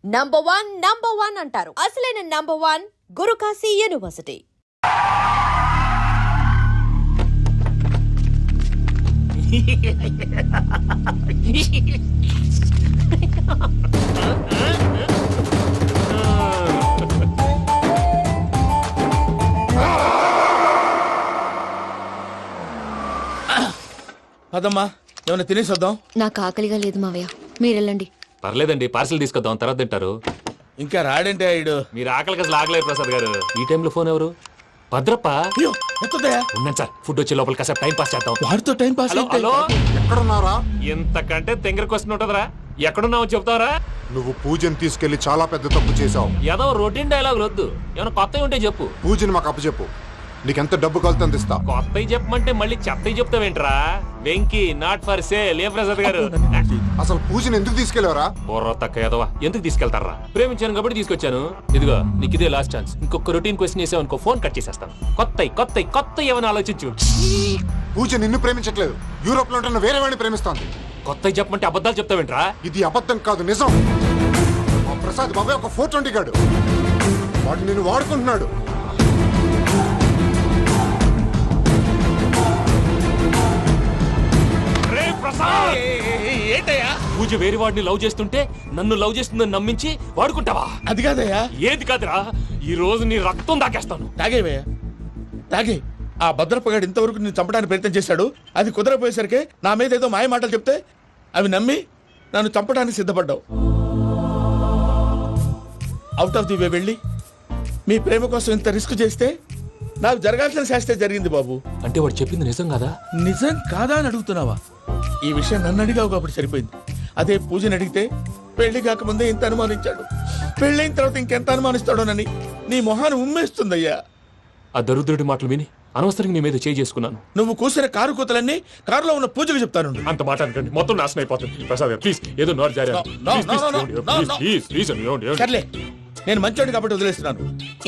Number one అంటారు. అసలైన number one Guru Kashi university. పదమ్మా, ఏమైనా తినేసి వద్దాం. నాకు ఆకలిగా లేదు మావయ్య, మీరు వెళ్ళండి. పర్లేదండి, పార్సిల్ తీసుకొద్దాం, తర్వాత తింటారు. ఇంకా రాడంటే ఆయుడు. మీరు ఆకలికి అసలు ఆగలేదు ప్రసాద్ గారు. ఈ టైంలో ఫోన్ ఎవరు? భద్రప్ప. అయ్యో ఎత్తదయ్యా. ఉన్నాను సార్, ఫుడ్ వచ్చే లోపల కాసేపు టైం పాస్ చేద్దాం. వాడితో టైం పాస్. హలో హలో, ఎక్కడున్నారా? ఇంతకంటే తెంగర క్వశ్చన్ ఉంటుందిరా. ఎక్కడున్నావు చెప్తావరా? నువ్వు పూజని తీసుకెళ్లి చాలా పెద్ద తప్పు చేశావు. ఏదో రొటీన్ డైలాగ్ వద్దు, ఏమైనా కొత్తవి ఉంటే చెప్పు. పూజని మాకు అప్పచెప్పు, నీకెంత డబ్బు కలితే అంత ఇస్తా. కొత్తవి చెప్పమంటే మళ్ళీ చెత్తవి చెప్తావేంట్రా? Venky not for sale. ఏ ప్రసాద్ గారు, అసలు పూజని ఎందుకు తీసుకెళ్లేవరా? బుర్ర తక్క ఏదవా, ఎందుకు తీసుకెళ్తారా? ప్రేమించాను కాబట్టి తీసుకొచ్చాను. ఇదిగో నీకు ఇదే లాస్ట్ ఛాన్స్. ఇంకొక రొటీన్ క్వశ్చన్ చేసావనుకో ఫోన్ కట్ చేసేస్తాను. కొత్త ఏమైనా ఆలోచించు. పూజ నిన్ను ప్రేమించట్లేదు, యూరోప్ లో ఉంటున్న వేరే వాడిని ప్రేమిస్తోంది. కొత్తవి చెప్పమంటే అబద్ధాలు చెప్తావేంట్రా? ఇది అబద్ధం కాదు, నిజం. మా ప్రసాద్ బాబాయ్ ఒక 420 గాడు, వాడు నిన్ను వాడుకుంటున్నాడు. ఏంటయ్యా? పూజ వేరే వాడిని లవ్ చేస్తుంటే నన్ను లవ్ చేస్తుందని నమ్మించి వాడుకుంటావా? అది కాదయ్యా. ఏది కాదురా, ఈ రోజు నీ రక్తం దాకేస్తాను. తాగేవయ్యా, తాగే. ఆ భద్రప్పగాడు ఇంతవరకు నేను చంపడానికి ప్రయత్నం చేశాడు. అది కుదరపోయేసరికి నా మీద ఏదో మాయ మాటలు చెప్తే అవి నమ్మి నన్ను చంపడానికి సిద్ధపడ్డావు. అవుట్ ఆఫ్ ది వే వెళ్ళి మీ ప్రేమ కోసం ఇంత రిస్క్ చేస్తే నాకు జరగాల్సిన శాస్త్రే జరిగింది బాబు. అంటే వాడు చెప్పింది నిజం కదా? నిజం కాదా అని అడుగుతున్నావా? ఈ విషయం నన్ను అడిగావు కాబట్టి సరిపోయింది. అదే పూజని అడిగితే పెళ్లి కాకముందే ఇంత అనుమానించాడు, పెళ్ళైన తర్వాత ఇంకెంత అనుమానిస్తాడోనని నీ మొహాన్ని ఉమ్మేస్తుందయ్యా. ఆ దరిద్రుడి మాటలు విని అనవసరంగా నీ మీద చేయి చేసుకున్నాను. నువ్వు కూసిన కారు కూతలన్నీ కారులో ఉన్న పూజకు చెప్తాను. అంత మాట అనకండి, మొత్తం నాశనం అయిపోతుంది. ప్రసాద్ గారు ప్లీజ్, ఏదో నోరు జారీ. సర్లే, నేను మంచోడు కాబట్టి వదిలేస్తున్నాను.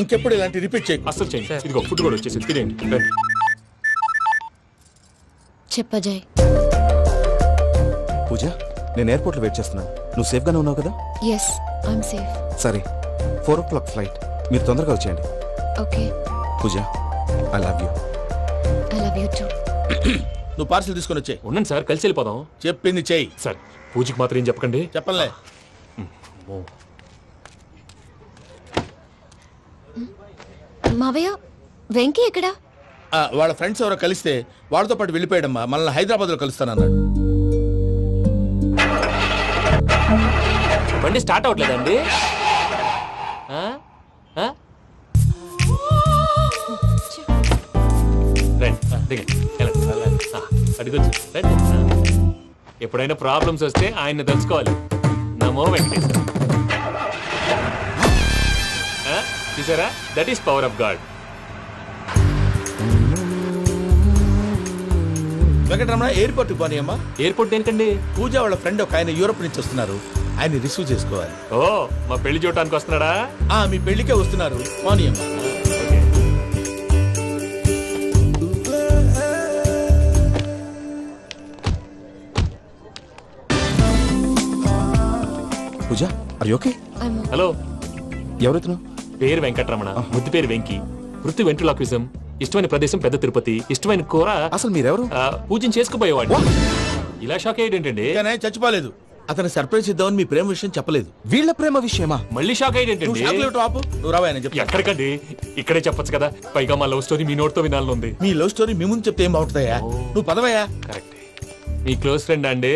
ఇంకెప్పుడు ఇలాంటి రిపీట్ చేయి. అసలు చేయండి. ఇదిగో ఫుడ్ కూడా వచ్చేసి తినేయండి. చెప్పజాయ్. పూజ, నేను ఎయిర్పోర్ట్లో వెయిట్ చేస్తున్నాను. నువ్వు సేఫ్గానే ఉన్నావు కదా? Yes, I'm safe. సరే, 4 o'clock ఫ్లైట్, మీరు తొందరగా వచ్చేయండి. Okay. Pooja, I love you. I love you too. నువ్వు పార్సిల్ తీసుకొని వచ్చే. ఉన్నాను సార్, కలిసి వెళ్ళిపోదాం. చెప్పింది చెయ్యి. సార్ పూజకి మాత్రం ఏం చెప్పకండి. చెప్పలే. మావయ్య, వెంకీ ఎక్కడా? వాళ్ళ ఫ్రెండ్స్ ఎవరో కలిస్తే వాళ్ళతో పాటు వెళ్ళిపోయాడమ్మా. మనల్ని హైదరాబాద్ లో కలుస్తానన్నాడు. బండి స్టార్ట్ అవ్వట్లేదండి. ఎప్పుడైనా ప్రాబ్లమ్స్ వస్తే ఆయన్ని తెలుసుకోవాలి. నమో వెంకటేశ్వర. చూసారా, that is power of God. Venkataramana, airport పోనీ అమ్మా. ఎయిర్పోర్ట్ ఏంటండి? పూజ వాళ్ళ ఫ్రెండ్ ఒక ఆయన యూరోప్ నుంచి వస్తున్నారు, ఆయన రిసీవ్ చేసుకోవాలి. ఓ, మా పెళ్లి చూడటానికి వస్తున్నాడా? మీ పెళ్లికే వస్తున్నారు, పోనీ అమ్మా. పూజ, ఆర్ యు ఓకే? హలో, ఎవరైతున్నావు? పేరు వెంకటరమణ, ముద్దు పేరు వెంకీ, వృత్తి వెంట్రులాక్విజం, ఇష్టమైన ప్రదేశం పెద్ద తిరుపతి, ఇష్టమైన కూర. అసలు మీరెవరు? పూజను చేసుకుపోయేవాడు. ఇలా షాక్ అయ్యేటండి. చచ్చిపోలేదు. అతను సర్ప్రైజ్ ఇద్దామని మీ ప్రేమ విషయం చెప్పలేదు. వీళ్ళ ప్రేమ విషయమా? మళ్ళీ షాక్ అయ్యేటండి. నువ్వు రావాయని చెప్పి. ఎక్కడికండి, ఇక్కడే చెప్పొచ్చు కదా. పైగా మా లవ్ స్టోరీ మీ నోటితో వినాలని ఉంది. మీ లవ్ స్టోరీ మీ ముందు చెప్తే ఏం బాగుంటుందయ్యా? నువ్వు పదవయ్యా. కరెక్ట్. మీ క్లోజ్ ఫ్రెండ్ అండి?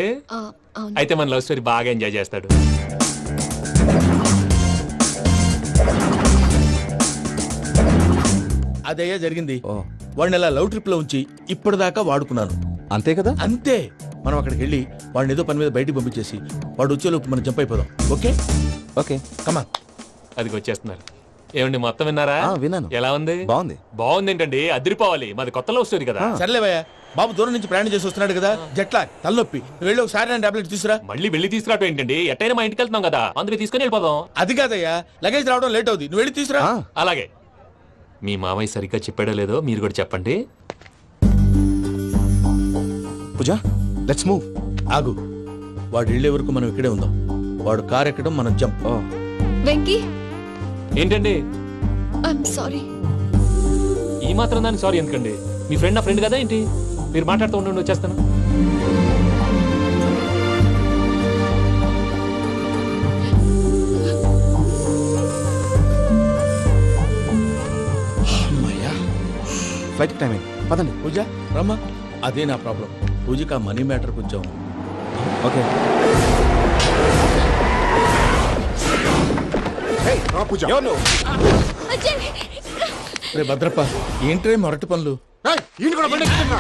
అయితే మన లవ్ స్టోరీ బాగా ఎంజాయ్ చేస్తాడు. అదయ్యా జరిగింది. వాడిని అలా లవ్ ట్రిప్ లో ఉంచి ఇప్పటిదాకా వాడుకున్నాను. అంతే కదా? అంతే. మనం అక్కడికి వెళ్ళి వాడిని ఏదో పని మీద బయటికి పంపించేసి వాడు వచ్చేలోపు మనం జంప్ అయిపోదాం. ఓకే ఓకే, కమా. అది వచ్చేస్తున్నారు. ఏమండి, మొత్తం విన్నారా? విన్నాను. ఎలా ఉంది? బాగుంది. బాగుంది ఏంటండి, అదిరిపోవాలి. మాది కొత్త లవ్ స్టోరీ కదా. సర్లేవయ్యా, బాబు దూరం నుంచి ప్రయాణం చేసి వస్తున్నాడు కదా, జట్లా తలనొప్పి. నువ్వు వెళ్ళి ఒకసారి టాబ్లెట్ తీసుకురా. మళ్ళీ వెళ్ళి తీసుకురావటం ఏంటండి? ఎట్టైనా మా ఇంటికి వెళ్తున్నాం కదా, అందుకే తీసుకుని వెళ్ళిపోదాం. అది కాదయ్యా, లగేజ్ రావడం లేట్ అవుతుంది. నువ్వు వెళ్ళి తీసుకురా. అలాగే. మీ మామయ్య సరిగ్గా చెప్పాడో లేదో మీరు కూడా చెప్పండి. పూజ, లెట్స్ మూవ్. ఆగు, వాడు వెళ్ళే వరకు మనం ఇక్కడే ఉందాం. వాడు కారు ఎక్కడం, మనం జంప్. వెంకీ ఏంటండి ఐఎమ్ సారీ. ఈ మాత్రం దానికి సారీ ఎందుకండి? మీ ఫ్రెండ్ నా ఫ్రెండ్ కదా ఏంటి? మీరు మాట్లాడుతూ ఉండండి, వచ్చేస్తాను. అమ్మయ్యా. ఫ్లైట్ టైం అయింది, పదండి. పూజ రమ్మా. అదే నా ప్రాబ్లం. పూజకి ఆ మనీ మ్యాటర్ కొంచెం. ఓకే. ఏయ్, రా పూజ. రే భద్రప్ప, ఏంట్రే మొరటి పనులు? ఏయ్, ఈయన కూడా బండి ఎక్కుతున్నా.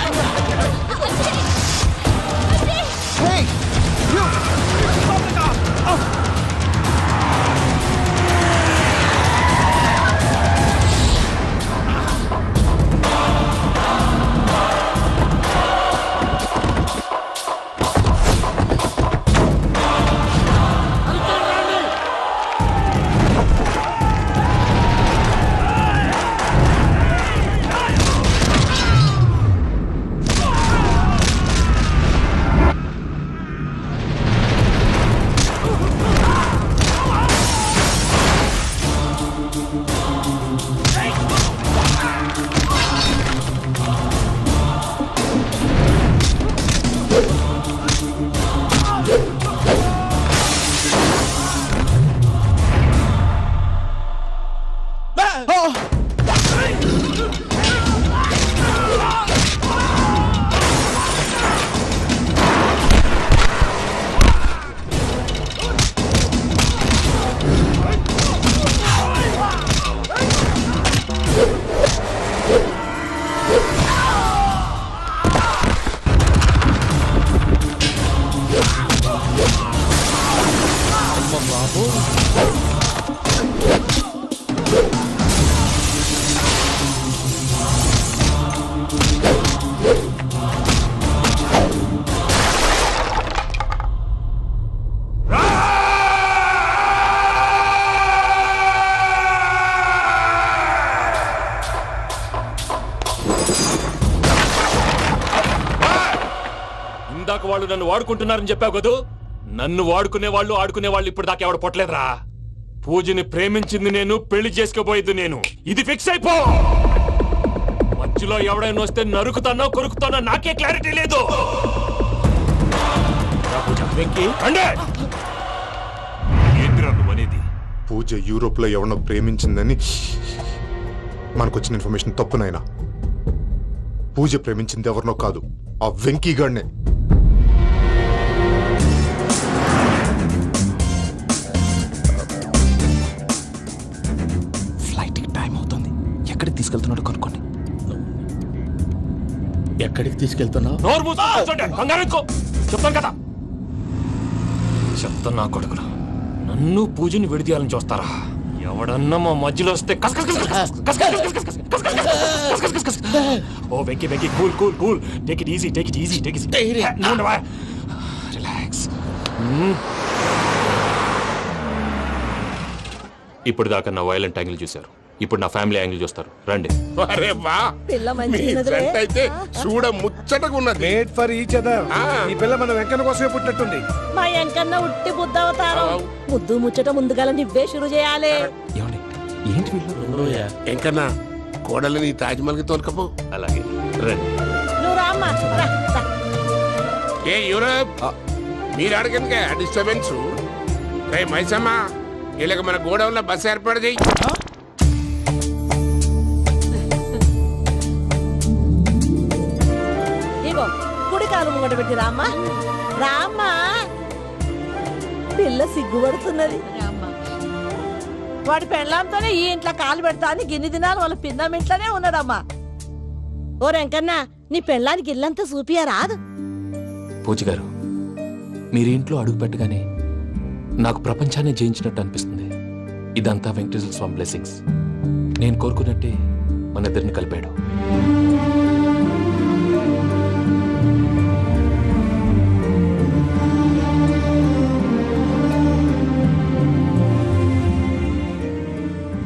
ఇందాక వాళ్ళు నన్ను వాడుకుంటున్నారని చెప్పావు కదూ. నన్ను వాడుకునే వాళ్ళు ఆడుకునే వాళ్ళు ఇప్పుడు దాకా ఎవడు పొట్టలేదురా. పూజని ప్రేమించింది నేను, పెళ్లి చేసుకోబోయేది నేను. ఇది ఫిక్స్ అయిపో. మధ్యలో ఎవడైనా వస్తే నరుకుతానో కొరుకుతానో నాకే క్లారిటీ లేదు. వెంకీ, ఏంటిరా నువ్వు అనేది? పూజ యూరోప్ లో ఎవరినో ప్రేమించిందని మనకొచ్చిన ఇన్ఫర్మేషన్ తప్పునైనా. పూజ ప్రేమించింది ఎవరినో కాదు, ఆ వెంకీ గాడినే. ఫ్లైట్ టైం అవుతుంది, ఎక్కడికి తీసుకెళ్తున్నాడో కనుక్కోండి. ఎక్కడికి తీసుకెళ్తున్నావు? నోరు మూసుకొని కూర్చోండి. కంగారు ఎక్కు. చెప్తాను కదా. చెప్తాను నా కొడుకురా. నన్ను పూజని విడిదీయాలని చూస్తారా? ఎవడన్నా మా మధ్యలో వస్తే ఓ Venky Venky, cool cool cool. Take it easy, take it easy, take it easy. Relax. ఇప్పుడు దాకా నా వైలెంట్ యాంగిల్ చూశారు, ఇప్పుడు నా ఫ్యామిలీ యాంగిల్ చూస్తారు. రండి. అరే వా, మీ జంట అయితే చూడ ముచ్చటగా ఉన్నది. Made for each other. ఈ పిల్ల మన వెంకన్న కోసమే పుట్టినట్టుంది. మా ఎంకన్న ఉట్టి బుద్ధవతారం. ముద్దు ముచ్చట ముందుగాల నువ్వే షురు చేయాలి. ఏమండి, ఏంటి వీళ్ళు? ఎంకన్నా కోడలిని తాజ్మహల్ కి తోలుకపో. అలాగే రండి. నువ్వు రామ్మా, రా, రా. ఏ యూరప్, మీరు అడగనుక డిస్టర్బెన్స్. రే మైసమ్మ, వీళ్ళకి మన గోడౌన్లో బస్సు ఏర్పాటు చేయి. ఇగో కుడి కాలు ముంగట పెట్టి రామ్మా, రామ్మా. పిల్ల సిగ్గుపడుతున్నది. వాడి పెళ్ళాంతోనే ఈ ఇంట్లో కాలు పెడతా అని గిన్ని దినాలు వాళ్ళ పిన్నం ఇంట్లోనే ఉన్నాడమ్మా. ఓ వెంకన్న, నీ పెళ్ళానికి ఇల్లంతా చూపియా రాదు. పూజ గారు, మీరు ఇంట్లో అడుగు పెట్టగానే నాకు ప్రపంచాన్ని జయించినట్టు అనిపిస్తుంది. ఇదంతా వెంకటేశ్వర స్వామి బ్లెస్సింగ్స్. నేను కోరుకున్నట్టే మన ఇద్దరిని కలిపాడు.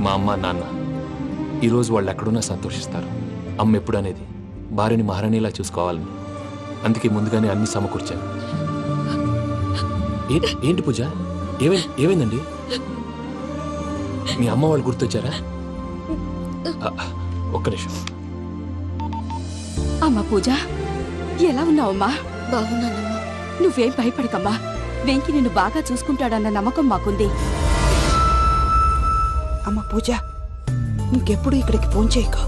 మా అమ్మ నాన్న ఈరోజు వాళ్ళు ఎక్కడున్నా సంతోషిస్తారు. అమ్మ ఎప్పుడు అనేది భార్యని మహారాణిలా చూసుకోవాలని. అందుకే ముందుగానే అన్ని సమకూర్చాను. ఏంటి పూజ, ఏమైందండి? మీ అమ్మ వాళ్ళు గుర్తొచ్చారా? ఒక్క నిమిషం. అమ్మా పూజ, ఎలా ఉన్నావమ్మా? బాగున్నానమ్మా. నువ్వేం భయపడకమ్మా. వెంకి నిన్ను బాగా చూసుకుంటాడన్న నమ్మకం మాకుంది. అమ్మ పూజ, ఇంకెప్పుడు ఇక్కడికి ఫోన్ చేయకు.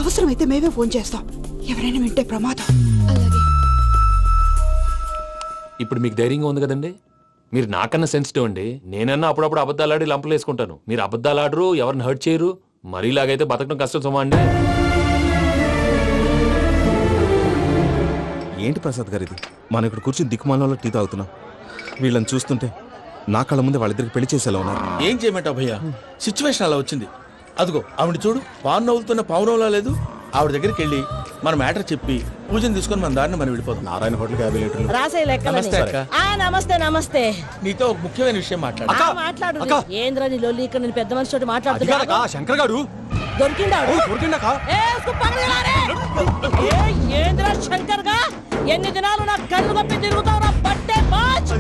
అవసరమైతే మేమే ఫోన్ చేస్తాం. ఎవరైనా వింటే ప్రమాదం. అలాగే. ఇప్పుడు మీకు ధైర్యంగా ఉంది కదండి. మీరు నాకన్నా సెన్సిటివ్ అండి. నేనన్నా అప్పుడప్పుడు అబద్ధాలాడి లంపలు వేసుకుంటాను. మీరు అబద్ధాలాడరు, ఎవరిని హర్ట్ చేయరు. మరీ ఇలాగైతే బతకడం కష్టం సుమా అండి. ఏంటి ప్రసాద్ గారు ఇది? మనం ఇక్కడ కూర్చుని దిక్కుమాలలో టీ తాగుతున్నాం. వీళ్ళని చూస్తుంటే నా కళ్ళ ముందే వాళ్ళిద్దరికి పెళ్లి చేసేలా ఉన్నారు. ఏం చేయమంటావు భయ్యా, సిచ్యువేషన్ అలా వచ్చింది. అదిగో ఆవిడ చూడు, పాను నవ్వులుతున్న పావునవ్వులా లేదు. ఆవిడ దగ్గరికి వెళ్ళి మన మ్యాటర్ చెప్పి పూజను తీసుకొని మన దారిని మనం వెళ్ళిపోతాం. నారాయణ హోటల్కి 50 లీటర్లు. రాసే లెక్కలని. నమస్తే అక్క. నమస్తే నమస్తే. నీతో ఒక ముఖ్యమైన విషయం మాట్లాడు. మాట్లాడు. ఏంద్రా నీ లొల్లి? ఇక్కడ నేను పెద్ద మనిషి తోటి మాట్లాడుతున్నా. శంకర్ గారు దొరికిండాడు. దొరికిందాకా ఏంద్రా శంకర్ గా? ఎన్ని దినాలు నా కళ్ళు తప్పి తిరుగుతావు? పట్టే బాచ్.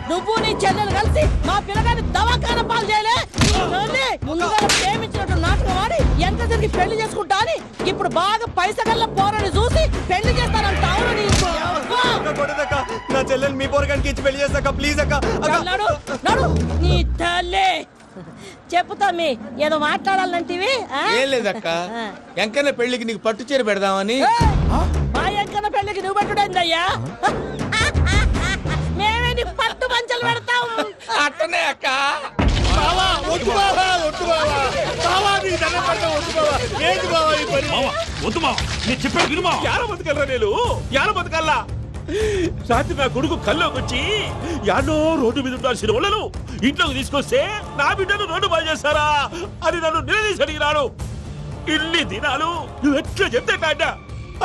నువ్వు నీ చెల్లెలు కలిసి మా పిల్లగాని దవాఖాన పాలు చేయలే. ముందుగా ప్రేమించినట్టు నాటకం ఆడి ఎంత తిరిగి పెళ్లి చేసుకుంటా అని ఇప్పుడు బాగా పైసగల్ల పోరని చూసి పెళ్లి చేస్తానంట. నా చెల్లెలు మీ పోరగానికి ఇచ్చి పెళ్లి చేస్తాక ప్లీజ్ అక్క. నడు నీ తల్లి. చెప్పుతా మీ ఏదో మాట్లాడాలంటివి. ఏం లేదక్క, ఎంకన్న పెళ్లికి నీకు పట్టు చీర పెడదామని. మా ఎంకన్న పెళ్లికి నువ్వు పెట్టుడైందయ్యా? మేమే నీ పట్టు పంచలు పెడతాం. అట్టనే అక్క. రాత్రి నా కొడుకు కల్లోకి వచ్చి యాడో రోడ్డు మీద ఉండాల్సిన వాళ్ళను ఇంట్లోకి తీసుకొస్తే నా బిడ్డను రోడ్డు బాగా చేస్తారా అని నన్ను నిలదీసి అడిగినాడు. ఇన్ని దినాలు నువ్వు ఎట్లా చెప్తే కాడ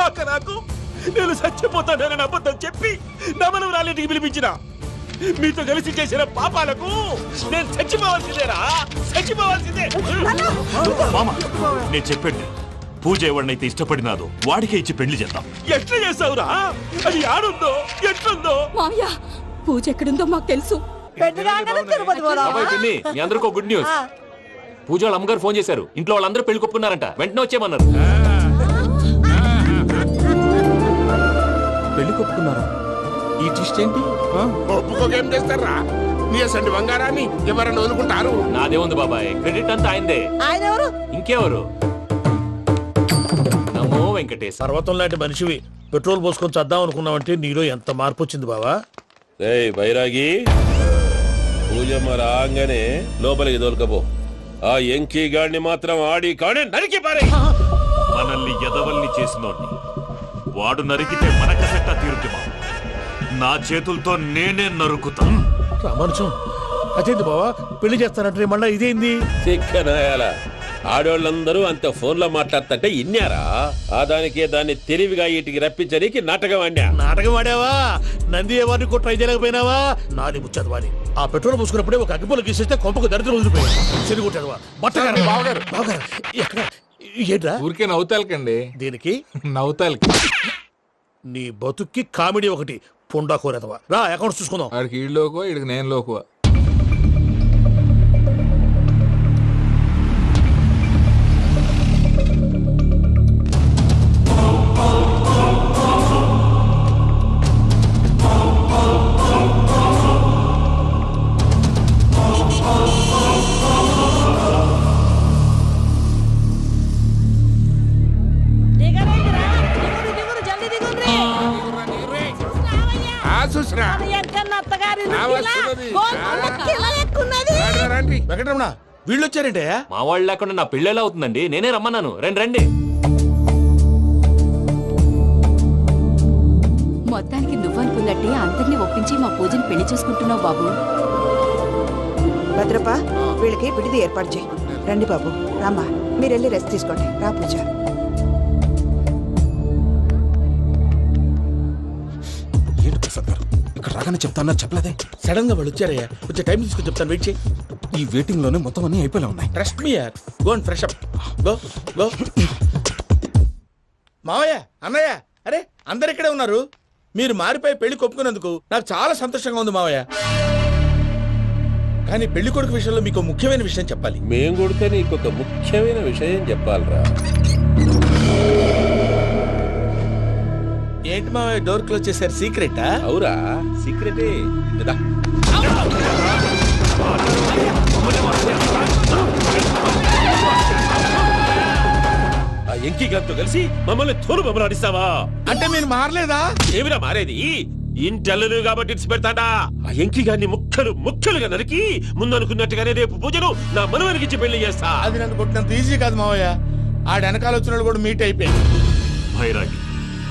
అక్క నాకు నేను చచ్చిపోతానని అబద్ధం చెప్పి నమ్మను రాలేటికి పిలిపించిన. మీతో కలిసి చేసిన పాపాలకు నేను చచ్చిపోవాల్సిందేరా, చచ్చిపోవాల్సిందే. మామ, నేను చెప్పండి, పూజ ఎవరినైతే ఇష్టపడినాదో వాడికే ఇచ్చి పెళ్లి చేద్దాం. ఎట్లా చేస్తావురా? అది ఆడుందో ఎట్లుందో. మామయ్య, పూజ ఎక్కడుందో మాకు తెలుసు. తిరుపతి బాబాయ్ పిన్ని, మీ అందరికీ గుడ్ న్యూస్. పూజ వాళ్ళ అమ్మగారు ఫోన్ చేశారు. ఇంట్లో వాళ్ళందరూ పెళ్లి కొప్పుకున్నారంట. వెంటనే వచ్చేయమన్నారు. పెళ్లి కొప్పుకున్నారా? ఈ ట్విస్ట్ ఏంటి? ఒప్పుకోకేం చేస్తారా? నీ అసంటి బంగారాన్ని ఎవరైనా వదులుకుంటారు? నాదే ఉంది బాబాయ్, క్రెడిట్ అంతా ఆయనదే. ఆయన ఎవరు? ఇంకెవరు? నమో వెంకటేశ్. పర్వతం లాంటి మనిషివి పెట్రోల్ పోసుకొని చద్దాం అనుకున్నావంటే నీలో ఎంత మార్పు వచ్చింది బావా. బైరాగి, పూజమ్మ రాగానే లోపలికి దొరకపో. ఆ ఎంకీ గాడిని మాత్రం ఆడి కాడే నరికి పారే. మనల్ని ఎదవల్ని చేసినోడ్ని వాడు నరికితే మనకసెట్ట తీరుతుమా? నా చేతులతో నేనే నరుకుతా. రామానుజం, అదేంటి బావా పెళ్లి చేస్తానంటే మళ్ళా ఇదేంది? చిక్కనాయాల ఆడోళ్ళందరూ అంత ఫోన్లో మాట్లాడుతుంటే ఇన్నారా? ఆ దానికే దాన్ని తెలివిగా వీటికి రప్పించడానికి నాటకం ఆడా. నాటకం ఆడావా? నంది ఎవరిని కూడా ట్రై చేయలేకపోయినావా? నాది ముచ్చదు వాడి. ఆ పెట్రోల్ పోసుకున్నప్పుడే ఒక అగ్గిపుల్ల గీసేస్తే కొంపకు దరిద్రం వదిలిపోయాడు. చెరుగుంటాడువా బట్టగారు. బావగారు బావగారు ఎక్కడ ఏంట్రా? ఊరికే నవ్వుతాలకండి. దీనికి నవ్వుతాలకి నీ బతుక్కి కామెడీ ఒకటి. పుండా కోరేదవా. రా అకౌంట్స్ చూసుకుందాం. వాడికి ఈడులోకో ఇడికి నేను లోకువ. చూసినా వెంకటరమణ, వీళ్ళు వచ్చారంటే? మా వాళ్ళు లేకుండా నా పెళ్ళి ఎలా అవుతుందండి? నేనే రమ్మన్నాను. రండి రండి. మొత్తానికి నువ్వనుకున్నట్టే అందరినీ ఒప్పించి మా పూజని పెళ్లి చేసుకుంటున్నావు బాబు. భద్రప్ప, వీళ్ళకి విడిది ఏర్పాటు చేయి. రండి బాబు, రామ్మా, మీరు వెళ్ళి రెస్ట్ తీసుకోండి. రా పూజ. ఏంటి ప్రసాద్ గారు, ఇక్కడ రాగానే చెప్తాను చెప్పలేదే? సడన్ గా వాళ్ళు వచ్చారయ్యా, కొంచెం టైం తీసుకొని చెప్తాను. వెయిట్ చేయి. ఈ వెయిటింగ్ లోనే మొత్తం అన్ని అయిపోయి ఉన్నాయి. ట్రస్ట్ మీ యార్. Go and fresh up. Go go. మావయ్య, అన్నయ్య, అరే అందరు ఇక్కడే ఉన్నారు. మీరు మారిపోయి పెళ్లి కొప్పుకున్నందుకు నాకు చాలా సంతోషంగా ఉంది మావయ్య. కానీ పెళ్లి కొడుకు విషయంలో మీకు ముఖ్యమైన విషయం చెప్పాలి. మేం కొడుక నీకొక ముఖ్యమైన విషయం చెప్పాలరా. ఏంటి మావయ్య డోర్ క్లోజ్ చేశారు? సీక్రెటా? అవురా, సీక్రెటే కదా. ఆ ఎంకీ గారితో కలిసి మమ్మల్ని తోలు బొమ్మలాడిస్తావా? అంటే మీరు మారలేదా? ఏమిరా మారేది? ఇంటల్లు కాబట్టి ఇడిచి పెడతాడా? ఆ ఎంకీ గారిని ముక్కలుగా నరికి ముందు అనుకున్నట్టుగానే రేపు పూజను నా మనవనికిచ్చి పెళ్లి చేస్తా. అది నన్ను కొట్టినంత ఈజీ కాదు మావయ్య. ఆ వెనకాల వచ్చిన కూడా మీట్ అయిపోయింది. భైరాగి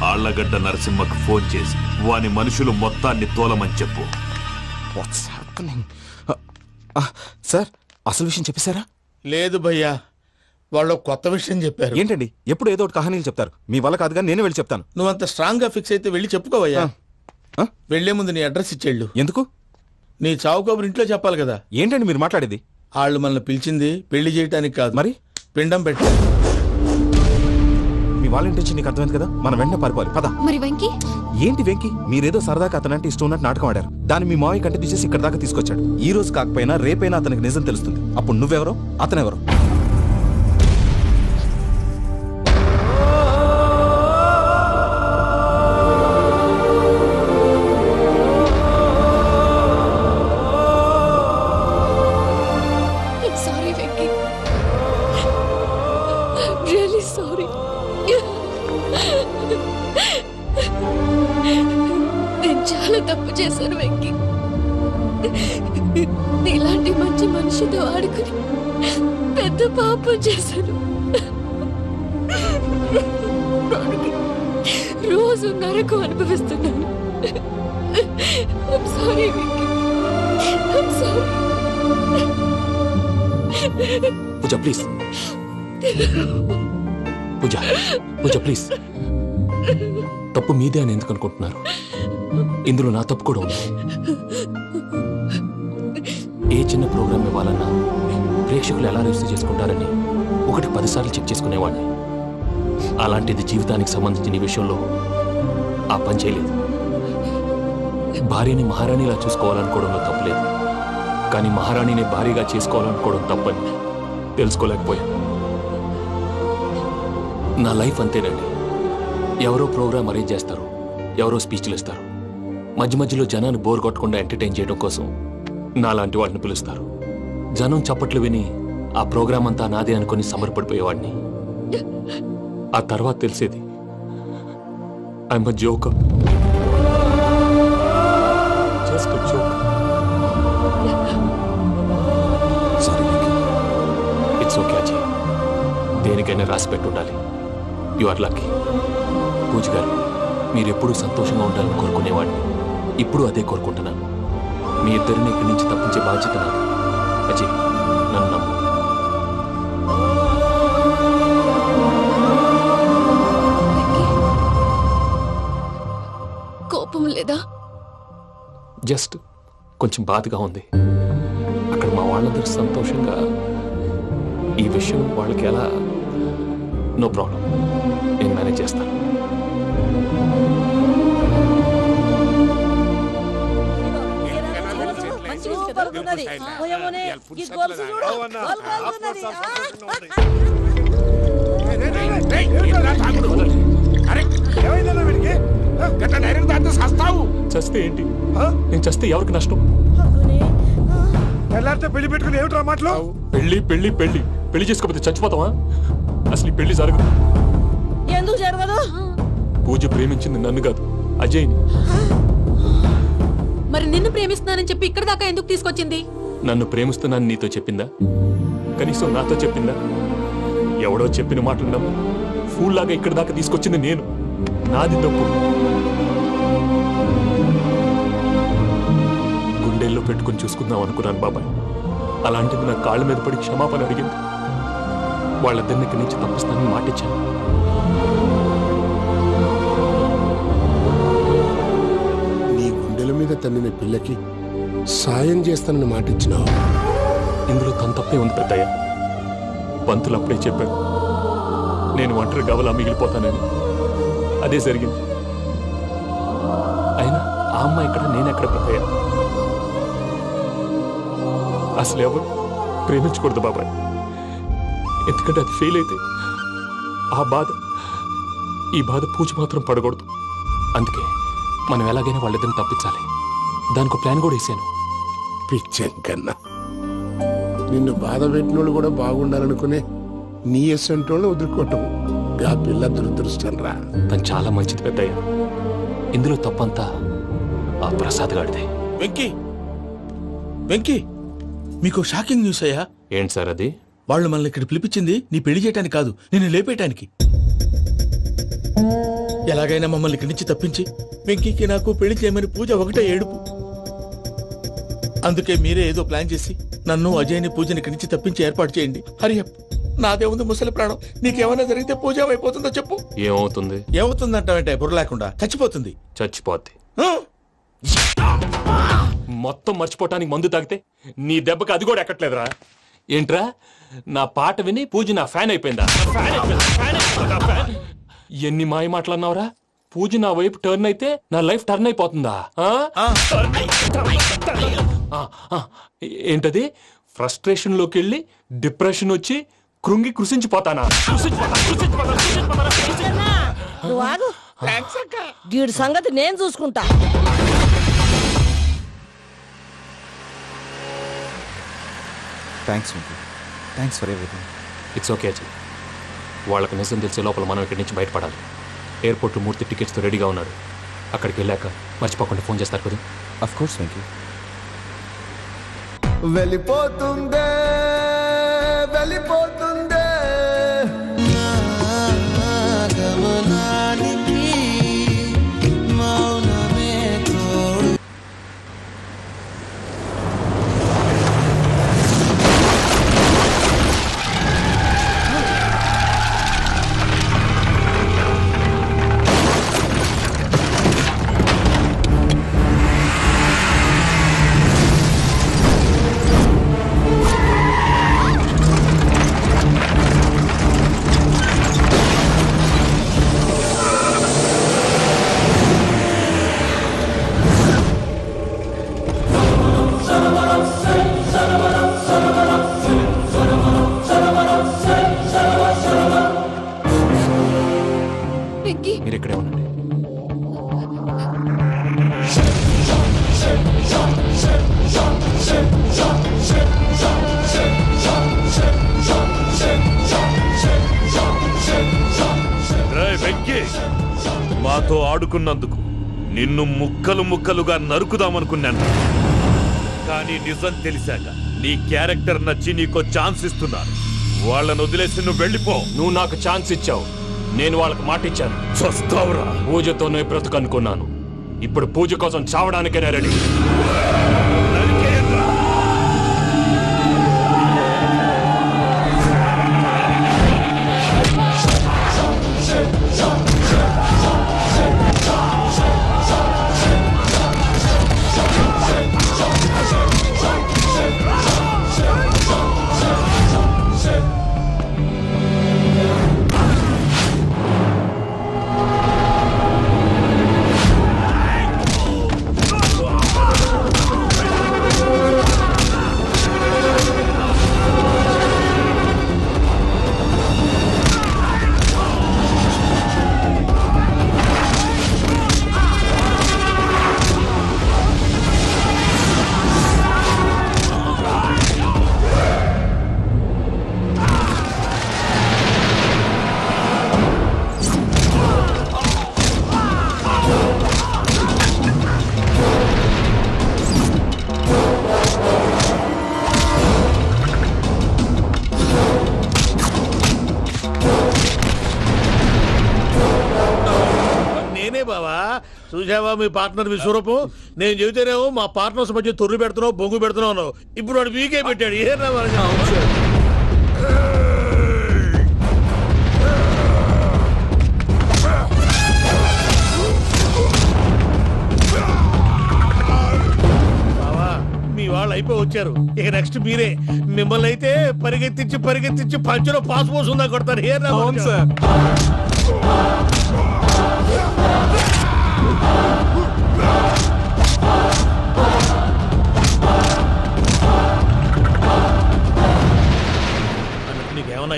ఆళ్లగడ్డ నరసింహకు ఫోన్ చేసి వాని మనుషులు మొత్తాన్ని తోలమని చెప్పు. What's happening? సార్, అసలు విషయం చెప్పేశారా? లేదు భయ్యా, వాళ్ళు కొత్త విషయం చెప్పారు. ఏంటండి ఎప్పుడు ఏదో ఒకటి కహానీలు చెప్తారు? మీ వల్ల కాదు కానీ నేనే వెళ్ళి చెప్తాను. నువ్వంత స్ట్రాంగ్ గా ఫిక్స్ అయితే వెళ్ళి చెప్పుకోవయ్యా. వెళ్లే ముందు నీ అడ్రస్ ఇచ్చేళ్ళు. ఎందుకు? నీ చావు కబురు ఇంట్లో చెప్పాలి కదా. ఏంటండి మీరు మాట్లాడేది? వాళ్ళు మనల్ని పిలిచింది పెళ్లి చేయటానికి కాదు, మరి పిండం పెట్టారు. మీ వాళ్ళ ఇంటి నుంచి నీకు అర్థమైంది కదా, మనం వెంటనే పారిపోవాలి. పద. మరి వెంకీ? ఏంటి వెంకీ? మీరేదో సరదాగా అతనంటే ఇష్టం ఉన్నట్టు నాటకం ఆడారు. దాన్ని మీ మావయ్య కంటే తీసేసి ఇక్కడ దాకా తీసుకొచ్చాడు. ఈ రోజు కాకపోయినా రేపైనా అతనికి నిజం తెలుస్తుంది. అప్పుడు నువ్వెవరో అతనెవరో. Sorry Venky, really sorry. నేను చాలా తప్పు చేశాను వెంకీ. నీలాంటి మంచి మనిషితో ఆడుకుని పెద్ద పాపం చేశాను. రోజు నరకం అనుభవిస్తున్నాను. I'm sorry, Vicky. I'm sorry. Pooja please, Pooja please. తప్పు మీదే అని ఎందుకు అనుకుంటున్నారు? ఇందులో నా తప్పు కూడా ఉంది. ఏ చిన్న ప్రోగ్రామ్ ఇవ్వాలన్నా ప్రేక్షకులు ఎలా రిసీవ్ చేసుకుంటారని 1-10 సార్లు చెక్ చేసుకునేవాడిని. అలాంటిది జీవితానికి సంబంధించిన ఈ విషయంలో ఆ పని చేయలేదు. భార్యని మహారాణిలా చూసుకోవాలనుకోవడంలో తప్పులేదు, కానీ మహారాణిని భార్యగా చేసుకోవాలనుకోవడం తప్పని తెలుసుకోలేకపోయాను. నా లైఫ్ అంతేనండి. ఎవరో ప్రోగ్రామ్ అరేంజ్ చేస్తారు, ఎవరో స్పీచ్లు ఇస్తారు, మధ్య మధ్యలో జనాన్ని బోర్ కొట్టకుండా ఎంటర్టైన్ చేయడం కోసం నాలాంటి వాడిని పిలుస్తారు. జనం చప్పట్లు విని ఆ ప్రోగ్రామ్ అంతా నాదే అనుకుని సమర్పడిపోయేవాడిని. ఆ తర్వాత తెలిసేది I'm a joker, just a joker. It's okay Ajay, దేనికైనా రాసి పెట్టుండాలి. You are lucky. Pooja garu, మీరు ఎప్పుడూ సంతోషంగా ఉండాలని కోరుకునేవాడిని. ఇప్పుడు అదే కోరుకుంటున్నాను. మీ ఇద్దరిని ఇక్కడి నుంచి తప్పించే బాధ్యత నాది. అజయ్, నన్ను నమ్ము. కోపం లేదా? జస్ట్ కొంచెం బాధగా ఉంది. అక్కడ మా వాళ్ళందరూ సంతోషంగా ఈ విషయం వాళ్ళకి ఎలా. నో ప్రాబ్లం, నేను మేనేజ్ చేస్తాను. చస్తే ఏంటి? నేను చస్తే ఎవరికి నష్టం? పెళ్లి పెట్టుకుని ఏమిట్రా మాటలు? పెళ్లి పెళ్లి పెళ్లి పెళ్లి చేసుకోకపోతే చచ్చిపోతావా? అసలు ఈ పెళ్లి జరగదు. ఎందుకు జరగదు? పూజ ప్రేమించింది నన్ను కాదు, అజయ్ని. మరి నిన్ను ప్రేమిస్తున్నానని చెప్పి ఇక్కడ దాకా ఎందుకు తీసుకొచ్చింది? నన్ను ప్రేమిస్తున్నాను నీతో చెప్పిందా? కనీసం నాతో చెప్పిందా? ఎవడో చెప్పిన మాటలు నమ్ము ఫూల్ లాగా ఇక్కడ దాకా తీసుకొచ్చింది నేను. నాది తప్పు. గుండెల్లో పెట్టుకుని చూసుకుందాం అనుకున్నాను బాబాయ్. అలాంటిది నా కాళ్ళ మీద పడి క్షమాపణ అడిగింది. వాళ్ళిద్దరిని ఇక్కడి నుంచి తప్పిస్తానని మాటిచ్చాను. నీ గుండెల మీద తన్నిన పిల్లకి సాయం చేస్తానని మాటిచ్చినావు. ఇందులో తన తప్పే ఉంది పెద్దయ్య. పంతులు అప్పుడే చెప్పాడు నేను ఒంటరి గవలా మిగిలిపోతానని. అదే జరిగింది. ఆ అమ్మాయి ఎక్కడ, నేనెక్కడ బ్రతయ్యా? అసలు ఎవరు ప్రేమించకూడదు బాబాయ్, ఎందుకంటే అది ఫెయిల్ అయితే ఆ బాధ, ఈ బాధ పూజ మాత్రం పడకూడదు. అందుకే మనం ఎలాగైనా వాళ్ళిద్దరిని తప్పించాలి. దానికి ప్లాన్ కూడా వేసాను. పిచ్చెంకన్నా నిన్ను బాధ పెట్టినోళ్ళు కూడా బాగుండాలనుకునే నీ ఎస్సంటోళ్ళు వదులుకోవటం ఆ పిల్ల దురదృష్టం రా. తను చాలా మంచిది పెద్దయ్య. ఇందులో తప్పంతా ఆ ప్రసాద్ గాడిదే. వెంకీ, వెంకీ, మీకు షాకింగ్ న్యూస్ అయ్యా. ఏంటి సార్ అది? వాళ్ళు మనల్ని ఇక్కడ పిలిపించింది నీ పెళ్లి చేయటానికి కాదు, నిన్ను లేపేయటానికి. ఎలాగైనా మమ్మల్ని ఇక్కడి నుంచి తప్పించి వెంకీకి నాకు పెళ్లి చేయమని పూజ ఒకటే ఏడుపు. అందుకే మీరే ఏదో ప్లాన్ చేసి నన్ను అజయ్ని పూజని ఇక్కడి నుంచి తప్పించి ఏర్పాటు చేయండి. హరియప్, నాదే ఉంది ముసలి ప్రాణం. నీకేమైనా జరిగితే పూజ అయిపోతుందో చెప్పు. ఏమవుతుంది? ఏమవుతుందంటావంటే బుర్ర లేకుండా చచ్చిపోతుంది. చచ్చిపోద్ది. ఆ? మొత్తం మర్చిపోవటానికి మందు తాగితే నీ దెబ్బకి అది కూడా ఎక్కట్లేదురా. ఏంట్రా, నా పాట విని పూజ నా ఫ్యాన్ అయిపోయిందా? ఎన్ని మాయ మాటలన్నావురా? పూజ నా వైపు టర్న్ అయితే నా లైఫ్ టర్న్ అయిపోతుందా? ఏంటది? ఫ్రస్ట్రేషన్ లోకి వెళ్ళి డిప్రెషన్ వచ్చి కృంగి కృషించిపోతానా? నువ్వు ఆగు. వీడి సంగతి నేను చూసుకుంటా. Thanks Venky, thanks for everything. It's okay Ajay. వాళ్ళకి నిజం తెలిసే లోపల మనం ఇక్కడి నుంచి బయటపడాలి. ఎయిర్పోర్ట్లో మూర్తి టికెట్స్తో రెడీగా ఉన్నాడు. అక్కడికి వెళ్ళాక మర్చిపోకుండా ఫోన్ చేస్తారు కదా. Of course Venky. వెళ్ళిపోతుందే వెళ్ళిపోతుందే మీరు ఇక్కడే ఉండండి. మాతో ఆడుకున్నందుకు నిన్ను ముక్కలు ముక్కలుగా నరుకుదామనుకున్నాను. కానీ నిజం తెలిసాక నీ క్యారెక్టర్ నచ్చి నీకో ఛాన్స్ ఇస్తున్నాను. వాళ్ళను వదిలేసి నువ్వు వెళ్ళిపో. నువ్వు నాకు ఛాన్స్ ఇచ్చావు, నేను వాళ్ళకి మాట ఇచ్చాను. చస్తావురా. పూజతోనే బ్రతుకనుకున్నాను. ఇప్పుడు పూజ కోసం చావడానికైనా రెడీ. చూసావా మీ పార్ట్నర్ విశ్వరూపం? నేను చెబితేనేమో మా పార్ట్నర్స్ మధ్య తొర్రు పెడుతున్నావు, బొంగు పెడుతున్నావు. ఇప్పుడు వాడు వీకే పెట్టాడు. ఏ మీ వాళ్ళు అయిపోయి వచ్చారు. ఇక నెక్స్ట్ మీరే. మిమ్మల్ని అయితే పరిగెత్తించి పరిగెత్తించి పంచులో పాస్ పోసుందా కొడతారు. ఏ సార్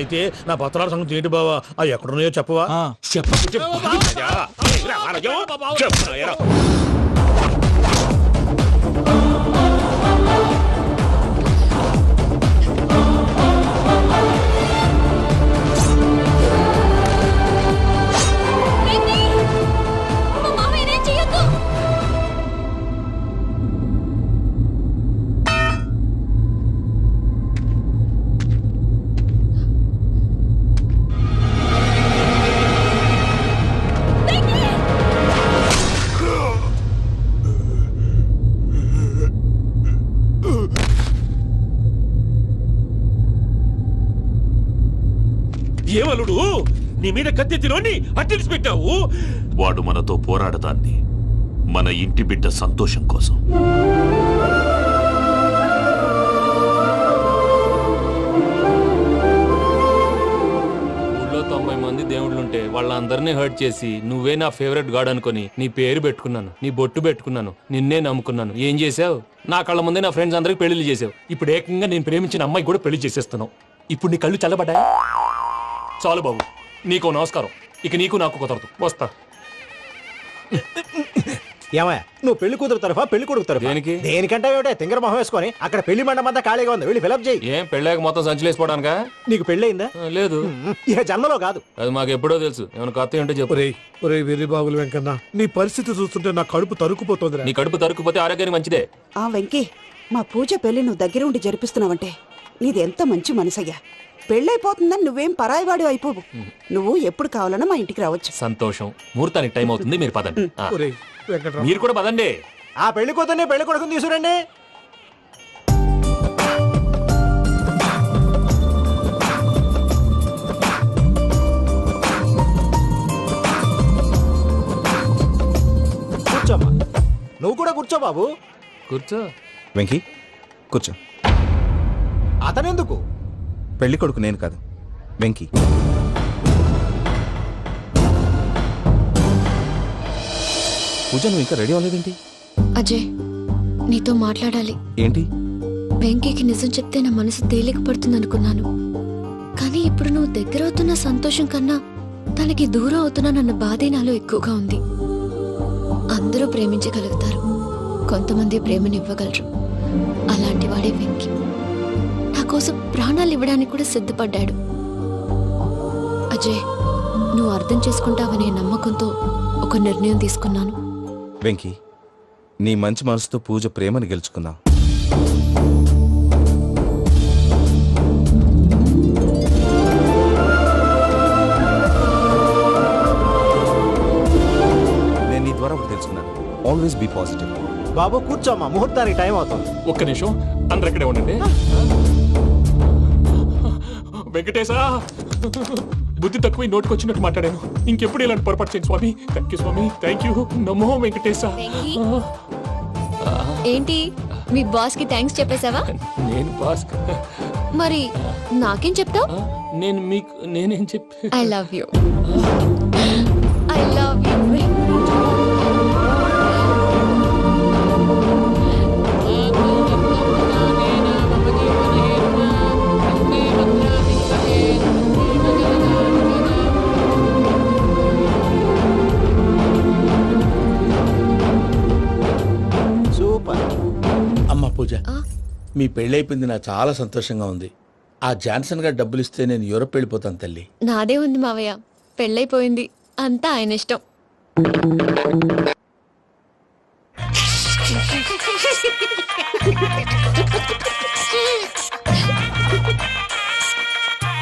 అయితే నా పత్రాల సంగతి ఏంటి బావా అవి ఎక్కడున్నాయో చెప్పవా? ఏమలుడు నీ మీద కత్తెత్తిలోని అట్టెలిసి పెట్టావు. వాడు మనతో పోరాడదాన్ని మన ఇంటి బిడ్డ సంతోషం కోసం. ఊళ్ళో 90 మంది దేవుళ్ళుంటే వాళ్ళందరినీ హర్ట్ చేసి నువ్వే నా ఫేవరెట్ గాడ్ అనుకుని నీ పేరు పెట్టుకున్నాను, నీ బొట్టు పెట్టుకున్నాను, నిన్నే నమ్ముకున్నాను. ఏం చేసావు? నా కళ్ళ ముందే నా ఫ్రెండ్స్ అందరికి పెళ్లి చేసావు. ఇప్పుడు ఏకంగా నేను ప్రేమించిన అమ్మాయి కూడా పెళ్లి చేసేస్తున్నావు. ఇప్పుడు నీ కళ్ళు చల్లబడ్డాయి. చాలు బాబు, నీకో నమస్కారం. ఇక నీకు నాకు కుదరదు. వస్తా. ఏమయ్య నువ్వు పెళ్లి కూతురు తరఫా పెళ్లి కొడుకు తరఫా? దేనికి? దేనికంటే ఏమిటే తింగర మొహం వేసుకొని అక్కడ పెళ్లి మండపం అంతా ఖాళీగా ఉంది, వెళ్ళి ఫిలప్ చేయి. ఏం పెళ్ళాక మొత్తం సంచలేసిపోవడానికా? నీకు పెళ్ళయిందా? లేదు. ఇక జన్మలో కాదు. అది మాకు ఎప్పుడో తెలుసు. ఏమైనా కొత్త ఉంటే చెప్పు. ఒరే వెర్రి బాబులు వెంకన్న, నీ పరిస్థితి చూస్తుంటే నా కడుపు తరుక్కుపోతుంది. నీ కడుపు తరుక్కుపోతే ఆరోగ్యానికి మంచిదే. ఆ వెంకీ, మా పూజ పెళ్లి నువ్వు దగ్గర ఉండి జరిపిస్తున్నావంటే నీది ఎంత మంచి మనసయ్యా. పెళ్ళైపోతుందని నువ్వేం పరాయివాడి అయిపోవు. నువ్వు ఎప్పుడు కావాలన్నా మా ఇంటికి రావచ్చు. సంతోషం. ముహూర్తానికి టైం అవుతుంది, మీరు పదండి. ఆ. వెంకట్రావు, మీరు కూడా పదండి. ఆ పెళ్లి కూతుర్ని పెళ్లి కొడుకుని తీసుకురండి. కూర్చోమ్మా. నువ్వు కూడా కూర్చో బాబు. కూర్చో. వెంకీ కూర్చో. అతనెందుకు? పెళ్లి కొడుకు నేను కాదు, వెంకీ. పూజ నువ్వు ఇంకా రెడీ అవ్వలేదేంటి? అజయ్, నీతో మాట్లాడాలి. ఏంటి? వెంకీకి నిజం చెప్తే నా మనసు తేలిక పడుతుంది అనుకున్నాను. కానీ ఇప్పుడు నువ్వు దగ్గర అవుతున్న సంతోషం కన్నా తనకి దూరం అవుతున్నా బాధే నాలో ఎక్కువగా ఉంది. అందరూ ప్రేమించగలుగుతారు, కొంతమంది ప్రేమనివ్వగలరు. అలాంటి వాడే వెంకీ. నా కోసం ప్రాణాలు ఇవ్వడానికి కూడా సిద్ధపడ్డాడు. అజయ్, నువ్వు అర్థం చేసుకుంటావనే నమ్మకంతో ఒక నిర్ణయం తీసుకున్నాను. వెంకీ, నీ మంచి మనసుతో పూజ ప్రేమని గెలుచుకుందాం. నేను నీ ద్వారా ఒకటి తెలుసుకున్నాను. Always be positive. బాబు కూర్చోమ్మా, ముహూర్తానికి టైం అవుతుంది. ఒక్క నిమిషం, అందరు ఎక్కడే ఉండండి. వెంకటేశా, బుద్ధి తక్కువ నోటికి వచ్చినట్టు మాట్లాడాను. ఇంకెప్పుడు ఇలాంటి పొరపాటు చేయండి స్వామి. థ్యాంక్ యూ స్వామి, థ్యాంక్ యూ. నమో వెంకటేశా. ఏంటి, మీ బాస్ కి థ్యాంక్స్ చెప్పేశావా? నేను బాస్ మరి నాకేం చెప్తావు? నేను మీకు నేనేం చెప్పి I love you. I love you. అమ్మ పూజ, మీ పెళ్ళైపోయింది నాకు చాలా సంతోషంగా ఉంది. ఆ జాన్సన్ గారు డబ్బులు ఇస్తే నేను యూరోప్ వెళ్ళిపోతాను తల్లి. నాదే ఉంది మావయ్య, పెళ్ళైపోయింది, అంతా ఆయన ఇష్టం.